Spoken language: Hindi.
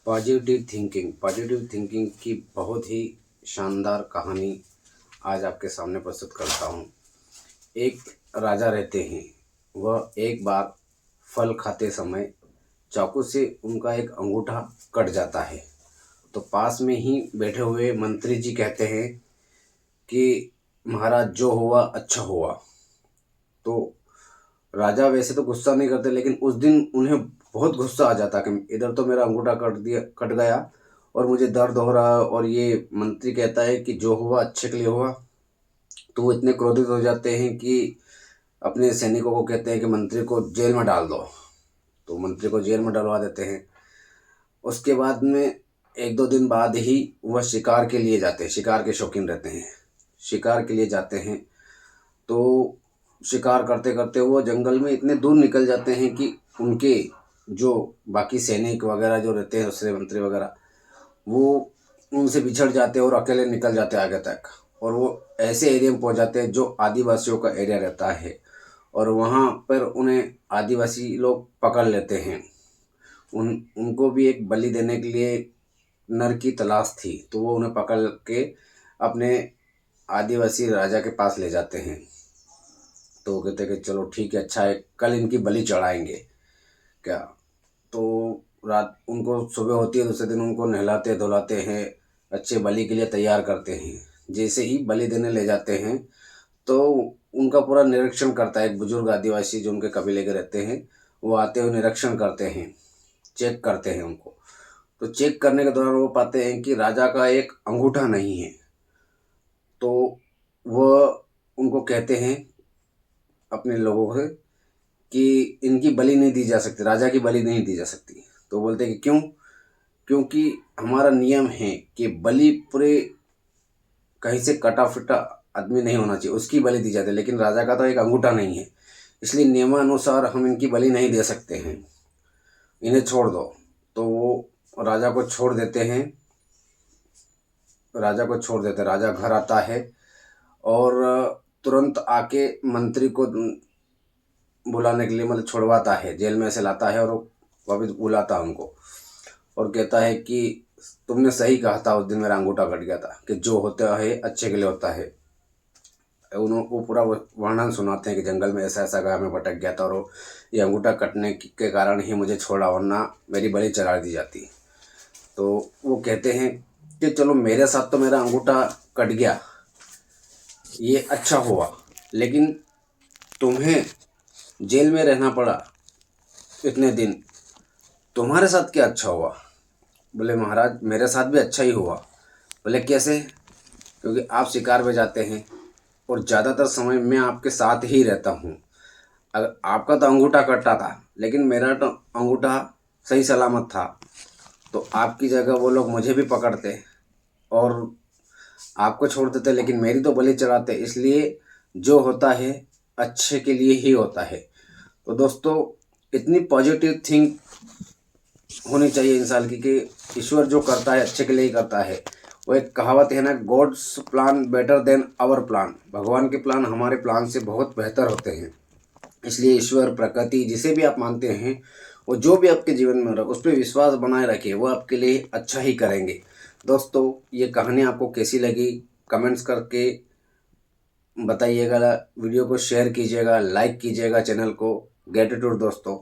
पॉजिटिव थिंकिंग की बहुत ही शानदार कहानी आज आपके सामने प्रस्तुत करता हूँ। एक राजा रहते हैं। वह एक बार फल खाते समय चाकू से उनका एक अंगूठा कट जाता है। तो पास में ही बैठे हुए मंत्री जी कहते हैं कि महाराज जो हुआ अच्छा हुआ। तो राजा वैसे तो गुस्सा नहीं करते, लेकिन उस दिन उन्हें बहुत गुस्सा आ जाता कि इधर तो मेरा अंगूठा कट गया और मुझे दर्द हो रहा है, और ये मंत्री कहता है कि जो हुआ अच्छे के लिए हुआ। तो वो इतने क्रोधित हो जाते हैं कि अपने सैनिकों को कहते हैं कि मंत्री को जेल में डाल दो। तो मंत्री को जेल में डलवा देते हैं। उसके बाद में एक दो दिन बाद ही वह शिकार के लिए जाते हैं। शिकार के शौकीन रहते हैं, शिकार के लिए जाते हैं। तो शिकार करते करते वो जंगल में इतने दूर निकल जाते हैं कि उनके जो बाकी सैनिक वगैरह जो रहते हैं, दूसरे मंत्री वगैरह, वो उनसे बिछड़ जाते हैं और अकेले निकल जाते हैं आगे तक। और वो ऐसे एरिया में पहुंच जाते हैं जो आदिवासियों का एरिया रहता है, और वहाँ पर उन्हें आदिवासी लोग पकड़ लेते हैं। उनको भी एक बलि देने के लिए नर की तलाश थी, तो वो उन्हें पकड़ के अपने आदिवासी राजा के पास ले जाते हैं। तो वो कहते हैं कि चलो ठीक है, अच्छा है, कल इनकी बलि चढ़ाएंगे क्या। तो रात उनको सुबह होती है, दूसरे दिन उनको नहलाते धुलाते हैं, अच्छे बलि के लिए तैयार करते हैं। जैसे ही बलि देने ले जाते हैं तो उनका पूरा निरीक्षण करता है एक बुजुर्ग आदिवासी जो उनके कबीले के रहते हैं। वो आते हुए निरीक्षण करते हैं, चेक करते हैं उनको। तो चेक करने के दौरान वो पाते हैं कि राजा का एक अंगूठा नहीं है। तो वह उनको कहते हैं अपने लोगों से कि इनकी बलि नहीं दी जा सकती, राजा की बलि नहीं दी जा सकती। तो बोलते हैं कि क्यों? क्योंकि हमारा नियम है कि बलि पूरे कहीं से कटा फिटा आदमी नहीं होना चाहिए, उसकी बलि दी जाती है। लेकिन राजा का तो एक अंगूठा नहीं है, इसलिए नियमानुसार हम इनकी बलि नहीं दे सकते हैं, इन्हें छोड़ दो। तो वो राजा को छोड़ देते हैं। राजा घर आता है और तुरंत आके मंत्री को बुलाने के लिए, मतलब छुड़वाता है, जेल में से लाता है और वापस बुलाता है उनको, और कहता है कि तुमने सही कहा था, उस दिन मेरा अंगूठा कट गया था, कि जो होता है अच्छे के लिए होता है। वो पूरा वर्णन सुनाते हैं कि जंगल में ऐसा ऐसा गाय में भटक गया था, और ये अंगूठा कटने के कारण ही मुझे छोड़ा, वरना मेरी बलि चढ़ा दी जाती। तो वो कहते हैं कि चलो मेरे साथ तो मेरा अंगूठा कट गया, ये अच्छा हुआ, लेकिन तुम्हें जेल में रहना पड़ा इतने दिन, तुम्हारे साथ क्या अच्छा हुआ? बोले महाराज मेरे साथ भी अच्छा ही हुआ। बोले कैसे? क्योंकि आप शिकार में जाते हैं और ज़्यादातर समय मैं आपके साथ ही रहता हूँ। अगर आपका तो अंगूठा कटा था, लेकिन मेरा तो अंगूठा सही सलामत था। तो आपकी जगह वो लोग मुझे भी पकड़ते और आपको छोड़ देते, लेकिन मेरी तो बलि चढ़ाते। इसलिए जो होता है अच्छे के लिए ही होता है। तो दोस्तों, इतनी पॉजिटिव थिंक होनी चाहिए इंसान की कि ईश्वर जो करता है अच्छे के लिए ही करता है। वो एक कहावत है ना, God's plan better than our plan. भगवान के प्लान हमारे प्लान से बहुत बेहतर होते हैं। इसलिए ईश्वर, प्रकृति, जिसे भी आप मानते हैं, वो जो भी आपके जीवन में रखे, उस पर विश्वास बनाए रखिए, वो आपके लिए अच्छा ही करेंगे। दोस्तों, ये कहानी आपको कैसी लगी कमेंट्स करके बताइएगा। वीडियो को शेयर कीजिएगा, लाइक कीजिएगा चैनल को। ग्रेटिट्यूड दोस्तों।